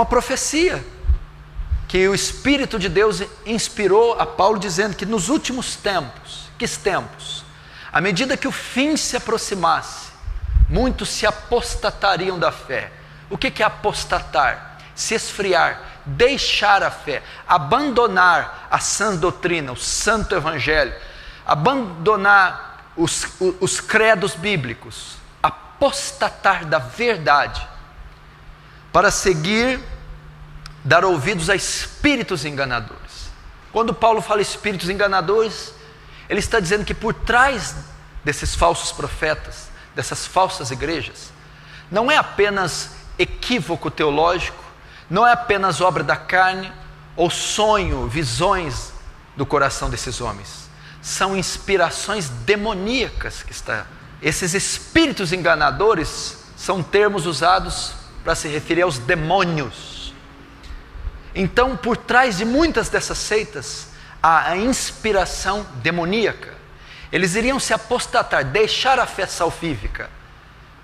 profecia que o Espírito de Deus inspirou a Paulo, dizendo que nos últimos tempos, à medida que o fim se aproximasse, muitos se apostatariam da fé. O que é apostatar? Se esfriar, deixar a fé, abandonar a sã doutrina, o santo evangelho, abandonar os credos bíblicos, apostatar da verdade, para seguir, dar ouvidos a espíritos enganadores. Quando Paulo fala espíritos enganadores, ele está dizendo que por trás desses falsos profetas, dessas falsas igrejas, não é apenas equívoco teológico, não é apenas obra da carne, ou sonho, visões do coração desses homens. São inspirações demoníacas que está. Esses espíritos enganadores são termos usados para se referir aos demônios. Então, por trás de muitas dessas seitas, há a inspiração demoníaca. Eles iriam se apostatar, deixar a fé salvífica,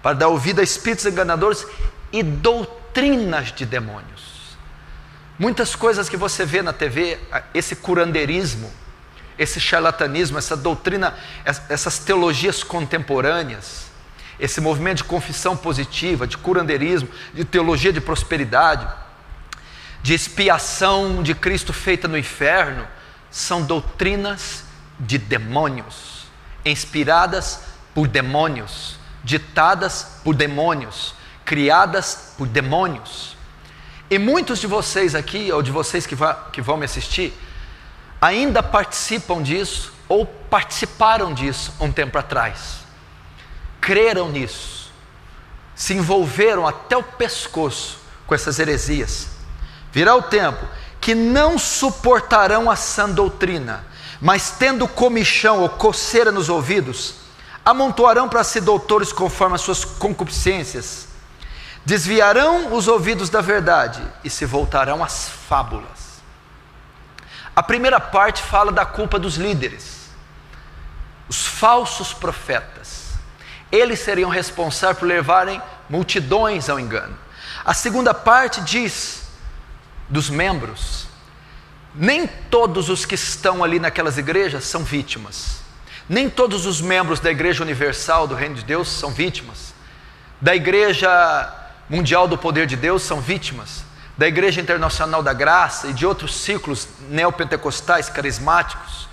para dar ouvido a espíritos enganadores e doutrinas de demônios. Muitas coisas que você vê na TV, esse curandeirismo, esse charlatanismo, essa doutrina, essas teologias contemporâneas, esse movimento de confissão positiva, de curandeirismo, de teologia de prosperidade, de expiação de Cristo feita no inferno, são doutrinas de demônios, inspiradas por demônios, ditadas por demônios, criadas por demônios. E muitos de vocês aqui, ou de vocês que vão me assistir, ainda participam disso, ou participaram disso um tempo atrás. Creram nisso, se envolveram até o pescoço com essas heresias. Virá o tempo que não suportarão a sã doutrina, mas tendo comichão ou coceira nos ouvidos, amontoarão para si doutores conforme as suas concupiscências, desviarão os ouvidos da verdade e se voltarão às fábulas. A primeira parte fala da culpa dos líderes, os falsos profetas. Eles seriam responsáveis por levarem multidões ao engano. A segunda parte diz dos membros. Nem todos os que estão ali naquelas igrejas são vítimas. Nem todos os membros da Igreja Universal do Reino de Deus são vítimas. Da Igreja Mundial do Poder de Deus são vítimas. Da Igreja Internacional da Graça e de outros ciclos neopentecostais, carismáticos.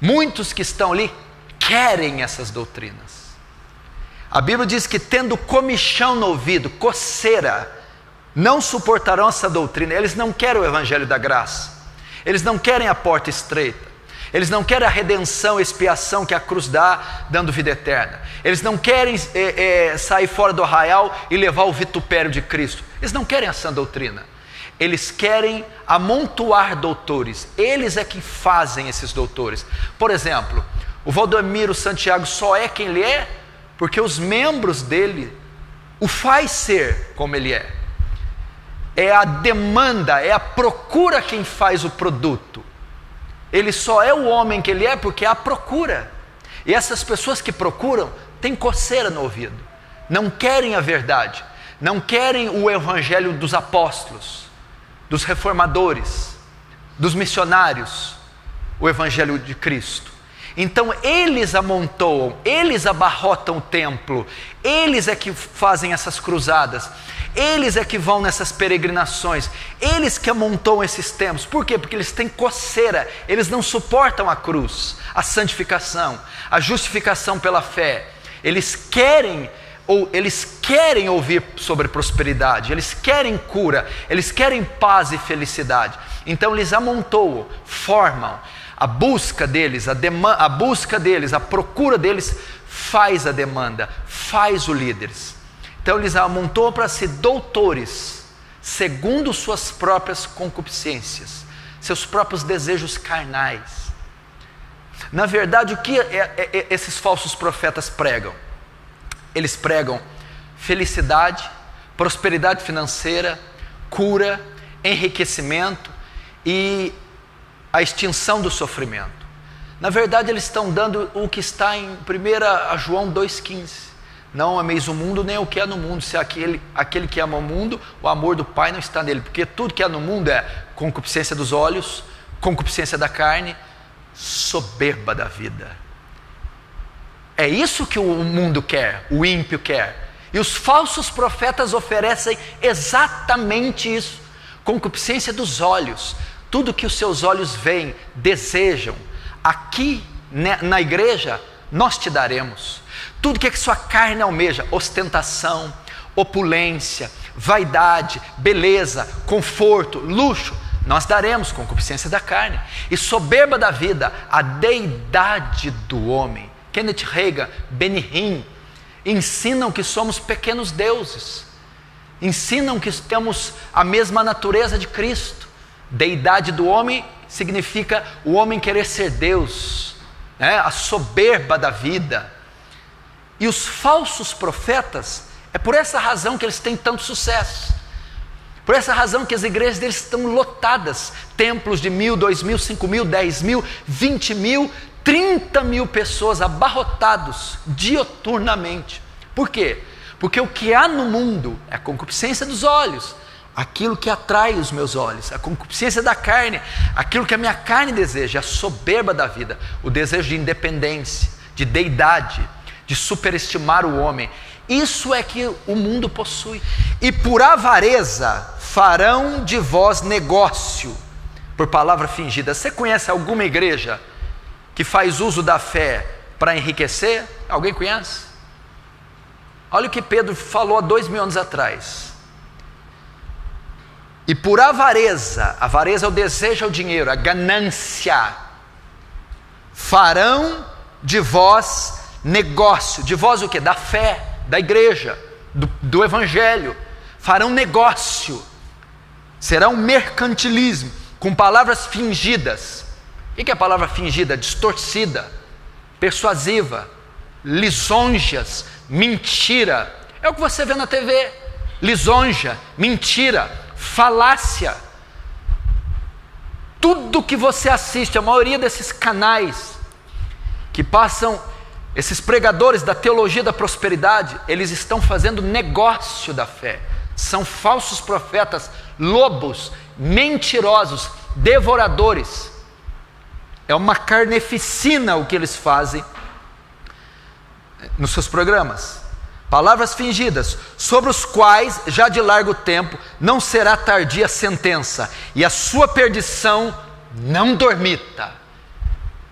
Muitos que estão ali querem essas doutrinas. A Bíblia diz que tendo comichão no ouvido, coceira, não suportarão essa doutrina. Eles não querem o Evangelho da Graça. Eles não querem a porta estreita. Eles não querem a redenção, a expiação que a cruz dá, dando vida eterna. Eles não querem sair fora do arraial e levar o vitupério de Cristo. Eles não querem a sã doutrina. Eles querem amontoar doutores. Eles é que fazem esses doutores. Por exemplo, o Valdomiro Santiago só é quem ele é porque os membros dele o faz ser como ele é. É a demanda, é a procura quem faz o produto. Ele só é o homem que ele é porque há procura. E essas pessoas que procuram têm coceira no ouvido. Não querem a verdade. Não querem o evangelho dos apóstolos, dos reformadores, dos missionários, o evangelho de Cristo. Então eles amontoam, eles abarrotam o templo, eles é que fazem essas cruzadas, eles é que vão nessas peregrinações, eles que amontoam esses templos. Por quê? Porque eles têm coceira, eles não suportam a cruz, a santificação, a justificação pela fé. Eles querem ouvir sobre prosperidade, eles querem cura, eles querem paz e felicidade. Então eles amontoam, formam. A busca deles, a procura deles faz a demanda, faz os líderes. Então eles amontoam para si doutores, segundo suas próprias concupiscências, seus próprios desejos carnais. Na verdade, o que esses falsos profetas pregam? Eles pregam felicidade, prosperidade financeira, cura, enriquecimento e a extinção do sofrimento. Na verdade, eles estão dando o que está em 1 João 2,15. Não ameis o mundo, nem o que há no mundo. Se aquele que ama o mundo, o amor do Pai não está nele. Porque tudo que há no mundo é concupiscência dos olhos, concupiscência da carne, soberba da vida. É isso que o mundo quer, o ímpio quer. E os falsos profetas oferecem exatamente isso. Concupiscência dos olhos. Tudo que os seus olhos veem, desejam. Aqui na igreja, nós te daremos. Tudo que a sua carne almeja, ostentação, opulência, vaidade, beleza, conforto, luxo, nós daremos, concupiscência da carne. E soberba da vida, a deidade do homem. Kenneth Reagan, Benny Hinn, ensinam que somos pequenos deuses, ensinam que temos a mesma natureza de Cristo. Deidade do homem significa o homem querer ser Deus, né? A soberba da vida. E os falsos profetas, é por essa razão que eles têm tanto sucesso, por essa razão que as igrejas deles estão lotadas, templos de 1.000, 2.000, 5.000, 10.000, 20.000, 30.000 pessoas abarrotados dioturnamente. Por quê? Porque o que há no mundo é a concupiscência dos olhos, aquilo que atrai os meus olhos, a concupiscência da carne, aquilo que a minha carne deseja, a soberba da vida, o desejo de independência, de deidade, de superestimar o homem. Isso é que o mundo possui. E por avareza farão de vós negócio, por palavra fingida. Você conhece alguma igreja que faz uso da fé para enriquecer? Alguém conhece? Olha o que Pedro falou há 2.000 anos atrás. E por avareza, avareza é o desejo ao dinheiro, a ganância, farão de vós negócio. De vós o quê? Da fé, da igreja, do evangelho. Farão negócio. Será um mercantilismo, com palavras fingidas. O que é a palavra fingida? Distorcida, persuasiva, lisonjas, mentira. É o que você vê na TV. Lisonja, mentira, falácia. Tudo que você assiste, a maioria desses canais que passam, esses pregadores da teologia da prosperidade, eles estão fazendo negócio da fé. São falsos profetas, lobos, mentirosos, devoradores. É uma carneficina o que eles fazem nos seus programas. Palavras fingidas, sobre os quais já de largo tempo não será tardia a sentença, e a sua perdição não dormita.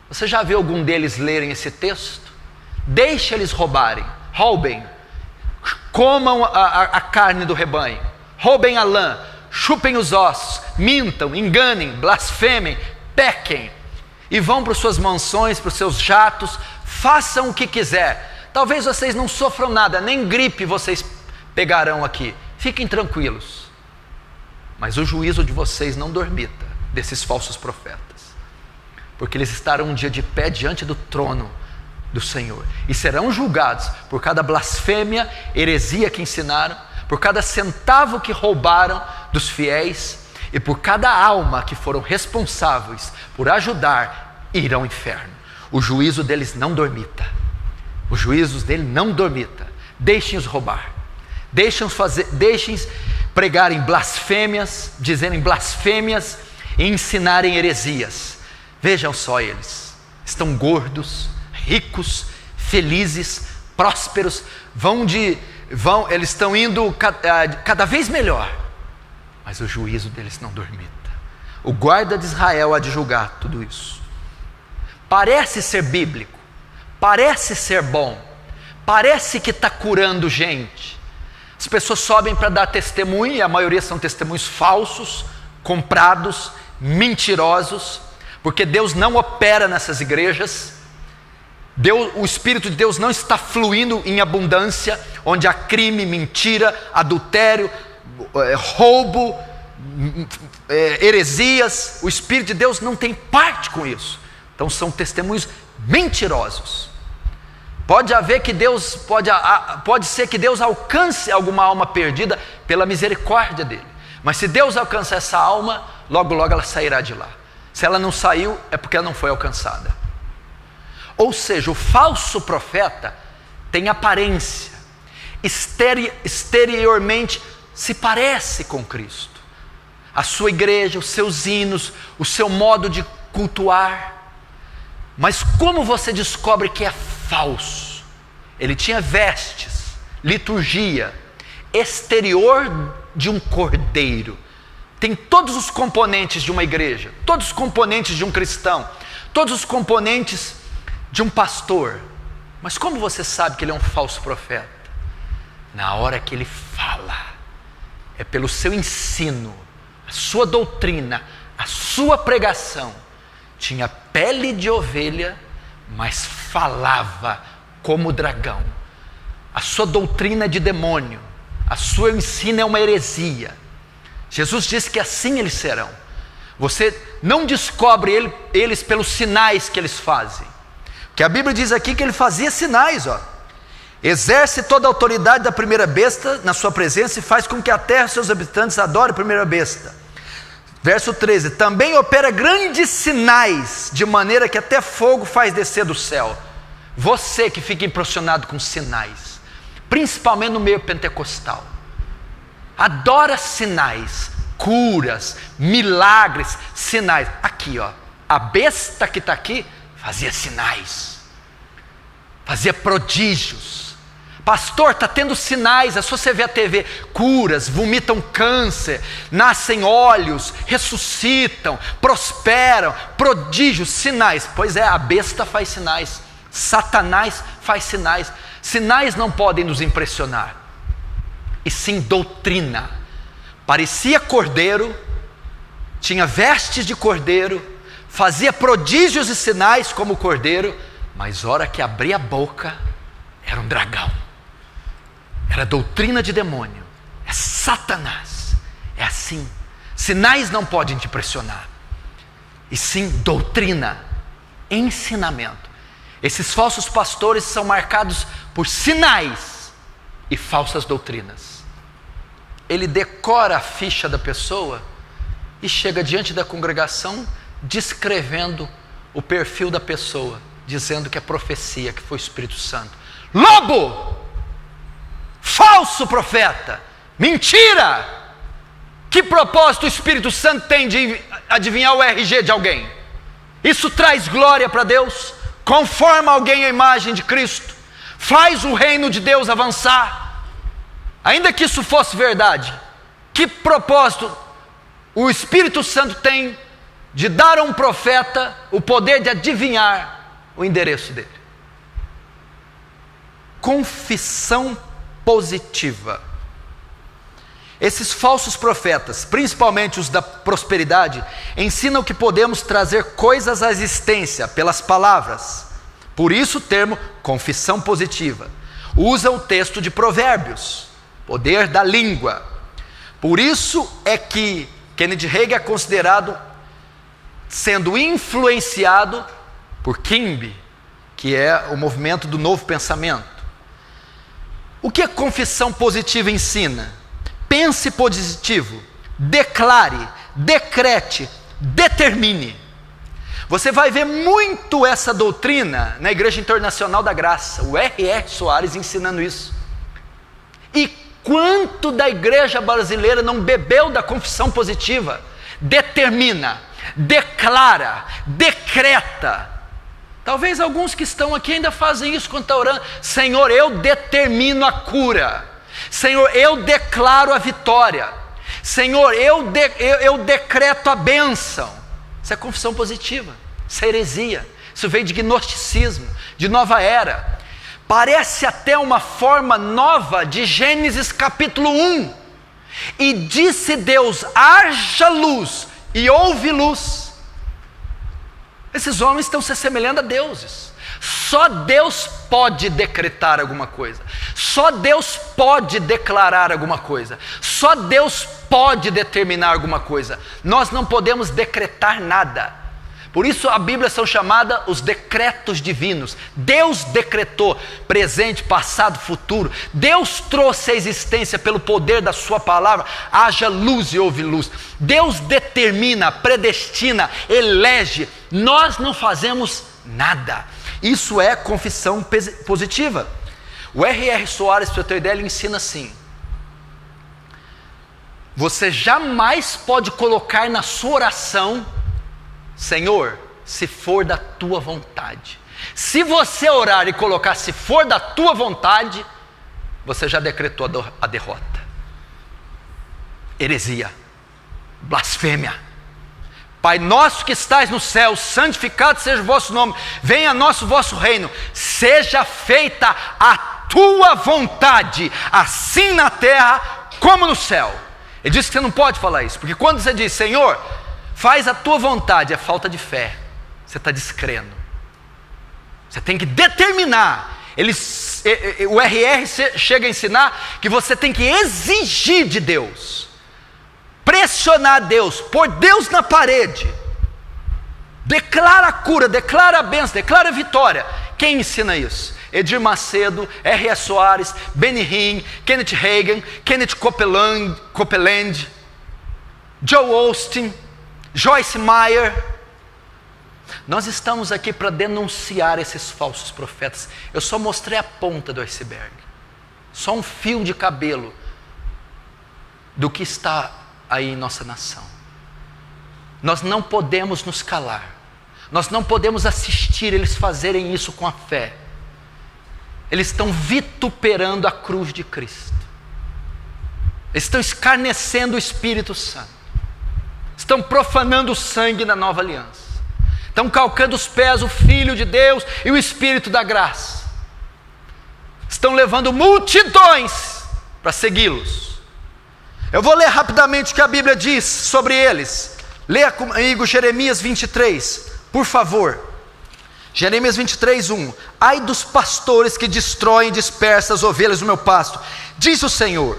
Você já viu algum deles lerem esse texto? Deixe eles roubem, comam a carne do rebanho, roubem a lã, chupem os ossos, mintam, enganem, blasfemem, pequem, e vão para suas mansões, para os seus jatos, façam o que quiser. Talvez vocês não sofram nada, nem gripe vocês pegarão aqui, fiquem tranquilos. Mas o juízo de vocês não dormita, desses falsos profetas, porque eles estarão um dia de pé diante do trono do Senhor, e serão julgados por cada blasfêmia, heresia que ensinaram, por cada centavo que roubaram dos fiéis, e por cada alma que foram responsáveis por ajudar, irão ao inferno. O juízo deles não dormita. Os juízos dele não dormita. Deixem-os roubar, deixem-os pregarem blasfêmias, dizerem blasfêmias e ensinarem heresias. Vejam só, eles estão gordos, ricos, felizes, prósperos, eles estão indo cada vez melhor, mas o juízo deles não dormita. O guarda de Israel há de julgar tudo isso. Parece ser bíblico, parece ser bom, parece que está curando gente. As pessoas sobem para dar testemunho, e a maioria são testemunhos falsos, comprados, mentirosos, porque Deus não opera nessas igrejas. O Espírito de Deus não está fluindo em abundância, onde há crime, mentira, adultério, roubo, heresias. O Espírito de Deus não tem parte com isso. Então são testemunhos mentirosos. Pode ser que Deus alcance alguma alma perdida pela misericórdia dele, mas se Deus alcançar essa alma, logo logo ela sairá de lá. Se ela não saiu, é porque ela não foi alcançada. Ou seja, o falso profeta tem aparência, exteriormente se parece com Cristo. A sua igreja, os seus hinos, o seu modo de cultuar. Mas como você descobre que é falso? Ele tinha vestes, liturgia, exterior de um cordeiro. Tem todos os componentes de uma igreja, todos os componentes de um cristão, todos os componentes de um pastor. Mas como você sabe que ele é um falso profeta? Na hora que ele fala, é pelo seu ensino, a sua doutrina, a sua pregação. Tinha pele de ovelha, mas falava como dragão. A sua doutrina é de demônio, a sua ensino é uma heresia. Jesus disse que assim eles serão. Você não descobre eles pelos sinais que eles fazem. Porque a Bíblia diz aqui que ele fazia sinais, exerce toda a autoridade da primeira besta na sua presença e faz com que a terra e seus habitantes adorem a primeira besta. Verso 13, também opera grandes sinais, de maneira que até fogo faz descer do céu. Você que fica impressionado com sinais, principalmente no meio pentecostal, adora sinais, curas, milagres, sinais. Aqui, a besta que está aqui fazia sinais, fazia prodígios. Pastor, está tendo sinais, é só você ver a TV, curas, vomitam câncer, nascem olhos, ressuscitam, prosperam, prodígios, sinais. Pois é, a besta faz sinais, Satanás faz sinais. Sinais não podem nos impressionar, e sim doutrina. Parecia cordeiro, tinha vestes de cordeiro, fazia prodígios e sinais como cordeiro, mas hora que abria a boca, era um dragão. Era doutrina de demônio, é Satanás, é assim. Sinais não podem te impressionar, e sim doutrina, ensinamento. Esses falsos pastores são marcados por sinais e falsas doutrinas. Ele decora a ficha da pessoa e chega diante da congregação descrevendo o perfil da pessoa, dizendo que é profecia, que foi o Espírito Santo. Lobo! Falso profeta! Mentira! Que propósito o Espírito Santo tem de adivinhar o RG de alguém? Isso traz glória para Deus? Conforma alguém à imagem de Cristo? Faz o reino de Deus avançar? Ainda que isso fosse verdade, que propósito o Espírito Santo tem de dar a um profeta o poder de adivinhar o endereço dele? Confissão positiva. Esses falsos profetas, principalmente os da prosperidade, ensinam que podemos trazer coisas à existência pelas palavras. Por isso o termo confissão positiva. Usa o texto de Provérbios, poder da língua. Por isso é que Kenneth Hagin é considerado sendo influenciado por Kimby, que é o movimento do novo pensamento. O que a confissão positiva ensina? Pense positivo, declare, decrete, determine. Você vai ver muito essa doutrina na Igreja Internacional da Graça, o R.R. Soares ensinando isso. E quanto da igreja brasileira não bebeu da confissão positiva? Determina, declara, decreta. Talvez alguns que estão aqui ainda fazem isso quando estão orando. Senhor, eu determino a cura. Senhor, eu declaro a vitória. Senhor, eu decreto a bênção. Isso é confissão positiva, isso é heresia. Isso veio de gnosticismo, de nova era. Parece até uma forma nova de Gênesis capítulo 1. E disse Deus, haja luz, e houve luz. Esses homens estão se assemelhando a deuses. Só Deus pode decretar alguma coisa. Só Deus pode declarar alguma coisa. Só Deus pode determinar alguma coisa. Nós não podemos decretar nada. Por isso a Bíblia são chamadas os decretos divinos. Deus decretou presente, passado, futuro. Deus trouxe a existência pelo poder da sua palavra. Haja luz e houve luz. Deus determina, predestina, elege. Nós não fazemos nada. Isso é confissão positiva. O R.R. Soares, para você ter ideia, ele ensina assim: você jamais pode colocar na sua oração, Senhor, se for da tua vontade. Se você orar e colocar se for da tua vontade, você já decretou a derrota. Heresia, blasfêmia. Pai nosso que estais no céu, santificado seja o vosso nome, venha o vosso reino, seja feita a tua vontade, assim na terra como no céu. Ele diz que você não pode falar isso, porque quando você diz, Senhor, faz a tua vontade, é falta de fé, você está descrendo. Você tem que determinar. O R.R. chega a ensinar que você tem que exigir de Deus, pressionar Deus, pôr Deus na parede, declara a cura, declara a bênção, declara a vitória. Quem ensina isso? Edir Macedo, R.S. Soares, Benny Hinn, Kenneth Hagin, Kenneth Copeland, Joel Osteen, Joyce Meyer. Nós estamos aqui para denunciar esses falsos profetas. Eu só mostrei a ponta do iceberg, só um fio de cabelo do que está aí em nossa nação. Nós não podemos nos calar, nós não podemos assistir eles fazerem isso com a fé. Eles estão vituperando a cruz de Cristo, eles estão escarnecendo o Espírito Santo, estão profanando o sangue da nova aliança, estão calcando os pés o Filho de Deus e o Espírito da graça, estão levando multidões para segui-los. Eu vou ler rapidamente o que a Bíblia diz sobre eles. Leia comigo Jeremias 23, por favor. Jeremias 23, 1. Ai dos pastores que destroem e dispersam as ovelhas do meu pasto, diz o Senhor.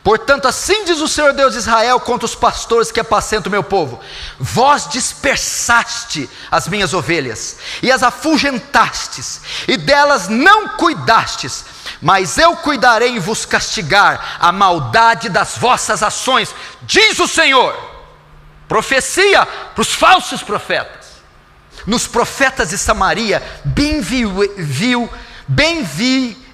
Portanto, assim diz o Senhor Deus de Israel contra os pastores que apacentam o meu povo: vós dispersaste as minhas ovelhas, e as afugentastes, e delas não cuidastes, mas eu cuidarei em vos castigar a maldade das vossas ações, diz o Senhor. Profecia para os falsos profetas. Nos profetas de Samaria, bem vi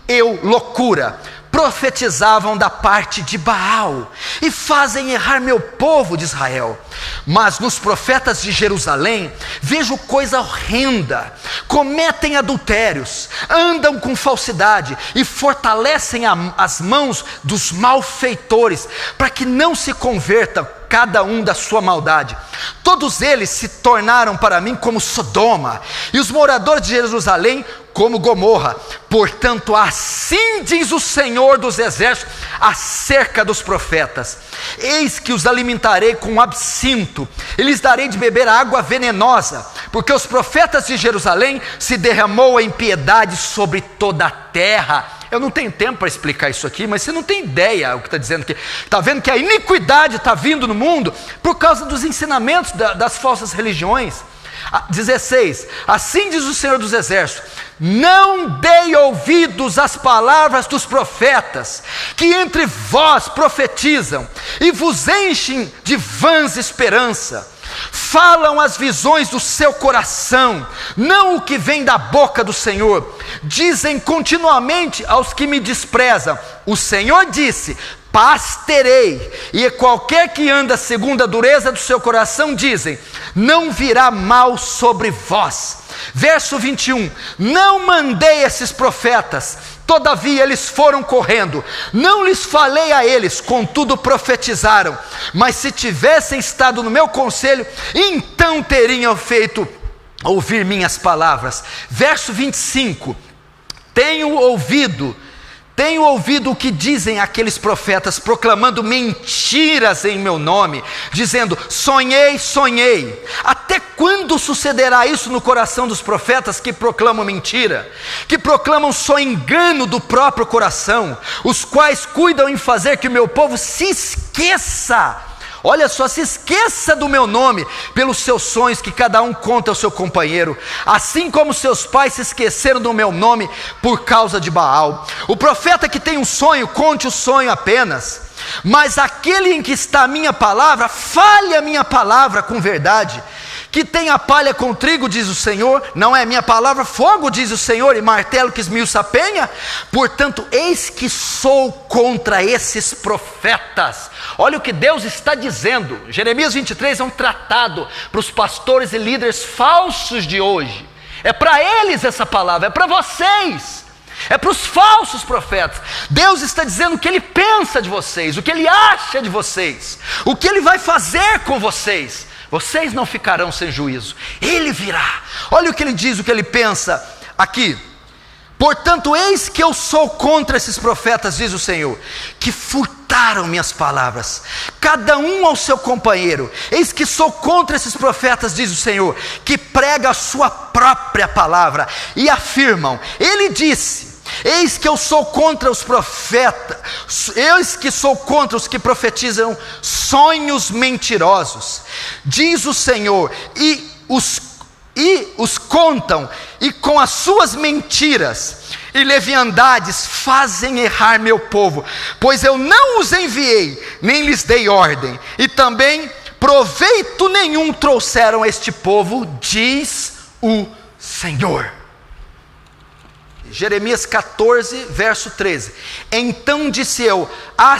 eu loucura, profetizavam da parte de Baal, e fazem errar meu povo de Israel. Mas nos profetas de Jerusalém, vejo coisa horrenda, cometem adultérios, andam com falsidade, e fortalecem as mãos dos malfeitores, para que não se convertam cada um da sua maldade. Todos eles se tornaram para mim como Sodoma, e os moradores de Jerusalém como Gomorra. Portanto, assim diz o Senhor dos Exércitos acerca dos profetas: eis que os alimentarei com absinto, e lhes darei de beber água venenosa, porque os profetas de Jerusalém se derramou a impiedade sobre toda a terra. Eu não tenho tempo para explicar isso aqui, mas você não tem ideia o que está dizendo aqui. Está vendo que a iniquidade está vindo no mundo por causa dos ensinamentos das falsas religiões. 16, assim diz o Senhor dos Exércitos: não dei ouvidos às palavras dos profetas, que entre vós profetizam, e vos enchem de vãs esperança. Falam as visões do seu coração, não o que vem da boca do Senhor. Dizem continuamente aos que me desprezam: o Senhor disse, paz terei. E qualquer que anda segundo a dureza do seu coração, dizem, não virá mal sobre vós. Verso 21, não mandei esses profetas, todavia eles foram correndo, não lhes falei a eles, contudo profetizaram. Mas se tivessem estado no meu conselho, então teriam feito ouvir minhas palavras. Verso 25, tenho ouvido o que dizem aqueles profetas, proclamando mentiras em meu nome, dizendo, sonhei. Até quando sucederá isso no coração dos profetas que proclamam mentira, que proclamam só engano do próprio coração, os quais cuidam em fazer que o meu povo se esqueça? Olha só, se esqueça do meu nome pelos seus sonhos que cada um conta ao seu companheiro, assim como seus pais se esqueceram do meu nome por causa de Baal. O profeta que tem um sonho, conte o sonho apenas, Mas aquele em que está a minha palavra, fale a minha palavra com verdade. Que tem a palha com trigo, diz o Senhor, não é minha palavra, fogo, diz o Senhor, e martelo que esmiuça a penha. Portanto, eis que sou contra esses profetas. Olha o que Deus está dizendo. Jeremias 23 é um tratado para os pastores e líderes falsos de hoje. É para eles essa palavra, é para vocês, é para os falsos profetas. Deus está dizendo o que Ele pensa de vocês, o que Ele acha de vocês, o que Ele vai fazer com vocês. Vocês não ficarão sem juízo, Ele virá. Olha o que Ele diz, o que Ele pensa aqui. Portanto, eis que eu sou contra esses profetas, diz o Senhor, que furtaram minhas palavras, cada um ao seu companheiro. Eis que sou contra esses profetas, diz o Senhor, que pregam a sua própria palavra e afirmam, Ele disse. Eis que eu sou contra os profetas, eis que sou contra os que profetizam sonhos mentirosos, diz o Senhor, e os contam, e com as suas mentiras e leviandades fazem errar meu povo, pois eu não os enviei, nem lhes dei ordem, e também proveito nenhum trouxeram a este povo, diz o Senhor. Jeremias 14, verso 13. Então disse eu,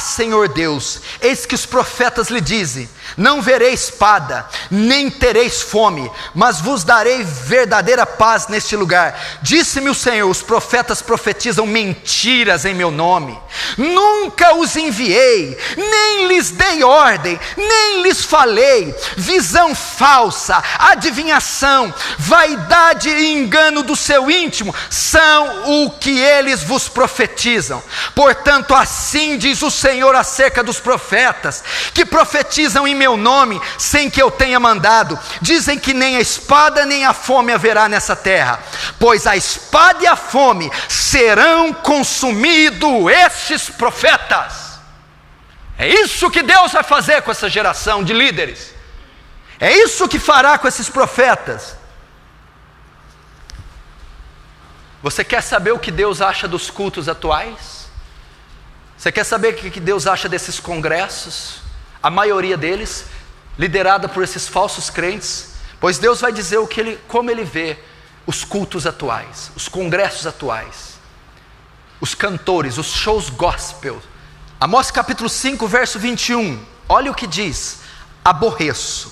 Senhor Deus, eis que os profetas lhe dizem, não verei espada, nem tereis fome, mas vos darei verdadeira paz neste lugar. Disse-me o Senhor, os profetas profetizam mentiras em meu nome, nunca os enviei, nem lhes dei ordem, nem lhes falei. Visão falsa, adivinhação, vaidade e engano do seu íntimo, são o que eles vos profetizam. Portanto, assim diz o Senhor acerca dos profetas, que profetizam em meu nome, sem que eu tenha mandado. Dizem que nem a espada nem a fome haverá nessa terra, pois a espada e a fome serão consumidos estes profetas. É isso que Deus vai fazer com essa geração de líderes, é isso que fará com esses profetas. Você quer saber o que Deus acha dos cultos atuais? Você quer saber o que Deus acha desses congressos? A maioria deles, liderada por esses falsos crentes. Pois Deus vai dizer como Ele vê os cultos atuais, os congressos atuais, os cantores, os shows gospel. Amós capítulo 5, verso 21. Olha o que diz: aborreço,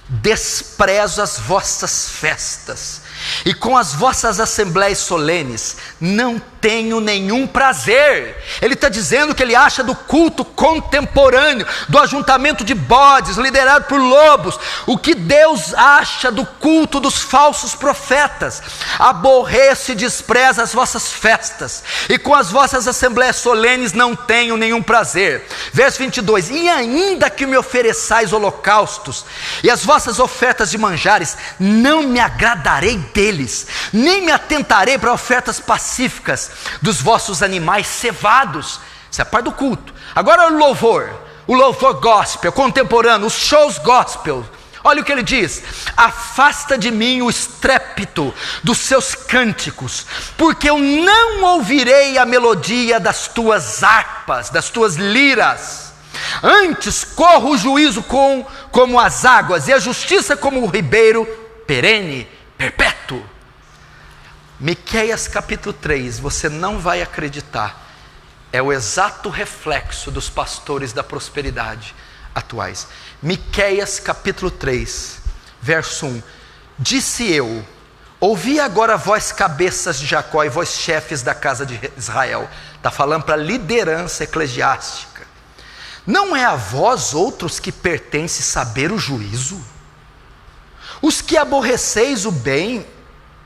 desprezo as vossas festas, e com as vossas assembleias solenes não tenho nenhum prazer. Ele está dizendo que ele acha do culto contemporâneo, do ajuntamento de bodes, liderado por lobos, o que Deus acha do culto dos falsos profetas. Aborreço e desprezo as vossas festas, e com as vossas assembleias solenes não tenho nenhum prazer. Verso 22, e ainda que me ofereçais holocaustos, e as vossas ofertas de manjares, não me agradarei deles, nem me atentarei para ofertas pacíficas dos vossos animais cevados. Isso é a parte do culto. Agora o louvor gospel, contemporâneo, os shows gospel. Olha o que ele diz: afasta de mim o estrépito dos seus cânticos, porque eu não ouvirei a melodia das tuas harpas, das tuas liras. Antes corra o juízo como as águas, e a justiça como o ribeiro perene, perpétuo. Miqueias capítulo 3, você não vai acreditar, é o exato reflexo dos pastores da prosperidade atuais. Miqueias capítulo 3, verso 1. Disse eu, ouvi agora vós cabeças de Jacó e vós chefes da casa de Israel. Está falando para a liderança eclesiástica. Não é a vós outros que pertence saber o juízo? Os que aborreceis o bem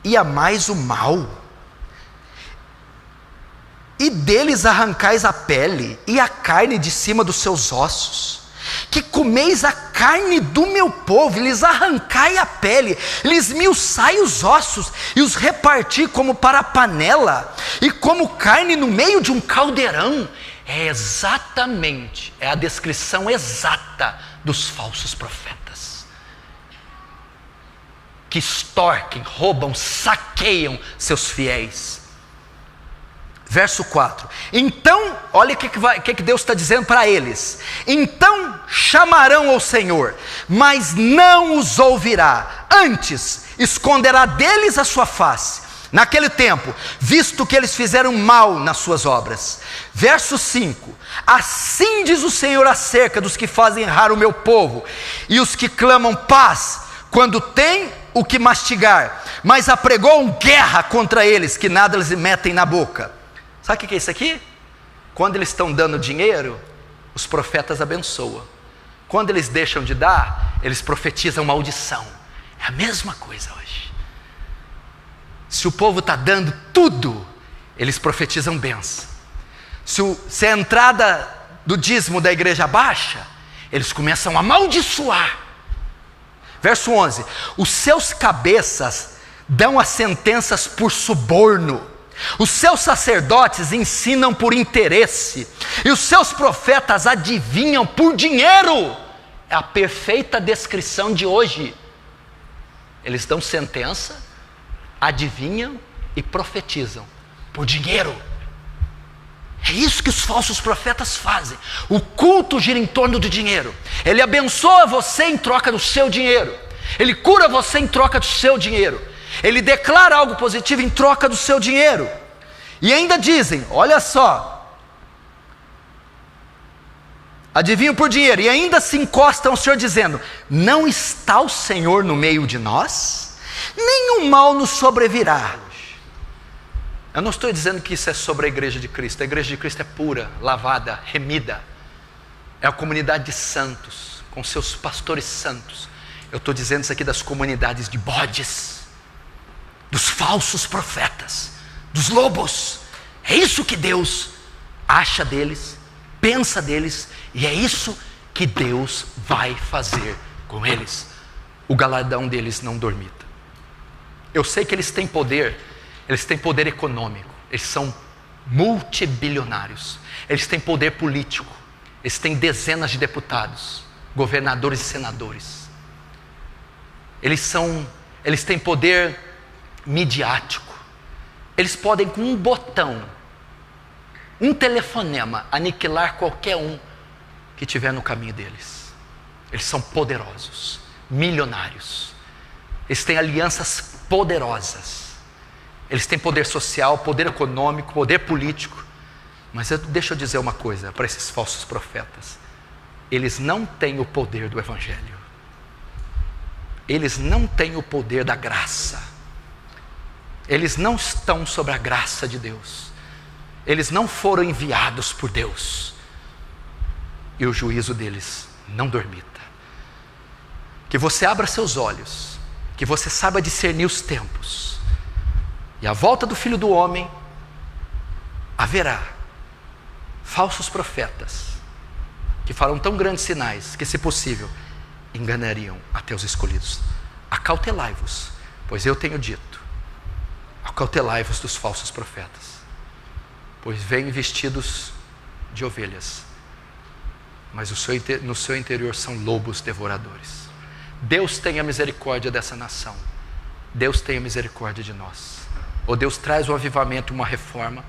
e amais o mal, e deles arrancais a pele e a carne de cima dos seus ossos, que comeis a carne do meu povo, e lhes arrancai a pele, lhes esmiuçai os ossos, e os reparti como para a panela, e como carne no meio de um caldeirão. É a descrição exata dos falsos profetas, que extorquem, roubam, saqueiam seus fiéis. Verso 4. Então, olha o que Deus está dizendo para eles. Então chamarão ao Senhor, mas não os ouvirá. Antes, esconderá deles a sua face. Naquele tempo, visto que eles fizeram mal nas suas obras. Verso 5. Assim diz o Senhor acerca dos que fazem errar o meu povo, e os que clamam paz, quando têm o que mastigar, mas apregou guerra contra eles, que nada lhes metem na boca. Sabe o que é isso aqui? Quando eles estão dando dinheiro, os profetas abençoam. Quando eles deixam de dar, eles profetizam maldição. É a mesma coisa hoje. Se o povo está dando tudo, eles profetizam bênção. Se a entrada do dízimo da igreja baixa, eles começam a amaldiçoar. Verso 11. Os seus cabeças dão as sentenças por suborno. Os seus sacerdotes ensinam por interesse, e os seus profetas adivinham por dinheiro. É a perfeita descrição de hoje. Eles dão sentença, adivinham e profetizam por dinheiro. É isso que os falsos profetas fazem. O culto gira em torno do dinheiro. Ele abençoa você em troca do seu dinheiro. Ele cura você em troca do seu dinheiro. Ele declara algo positivo em troca do seu dinheiro. E ainda dizem, olha só, adivinham por dinheiro, e ainda se encostam ao Senhor dizendo, não está o Senhor no meio de nós? Nenhum mal nos sobrevirá. Eu não estou dizendo que isso é sobre a igreja de Cristo. A igreja de Cristo é pura, lavada, remida. É a comunidade de santos, com seus pastores santos. Eu estou dizendo isso aqui das comunidades de bodes, dos falsos profetas, dos lobos. É isso que Deus acha deles, pensa deles, e é isso que Deus vai fazer com eles. O galardão deles não dormita. Eu sei que eles têm poder econômico, eles são multibilionários, eles têm poder político, eles têm dezenas de deputados, governadores e senadores. Eles têm poder midiático. Eles podem, com um botão, um telefonema, aniquilar qualquer um que estiver no caminho deles. Eles são poderosos, milionários. Eles têm alianças poderosas. Eles têm poder social, poder econômico, poder político. Mas deixa eu dizer uma coisa para esses falsos profetas. Eles não têm o poder do Evangelho. Eles não têm o poder da graça. Eles não estão sob a graça de Deus. Eles não foram enviados por Deus. E o juízo deles não dormita. Que você abra seus olhos, que você saiba discernir os tempos. E à volta do Filho do Homem haverá falsos profetas que farão tão grandes sinais que, se possível, enganariam até os escolhidos. Acautelai-vos, pois eu tenho dito, acautelai-vos dos falsos profetas, pois vêm vestidos de ovelhas, mas no seu interior são lobos devoradores. Deus tenha misericórdia dessa nação. Deus tenha misericórdia de nós. Ou Deus traz um avivamento, uma reforma,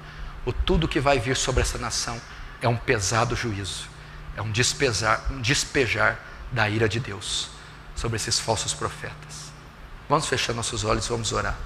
ou tudo que vai vir sobre essa nação é um pesado juízo, é um despejar da ira de Deus sobre esses falsos profetas. Vamos fechar nossos olhos e vamos orar.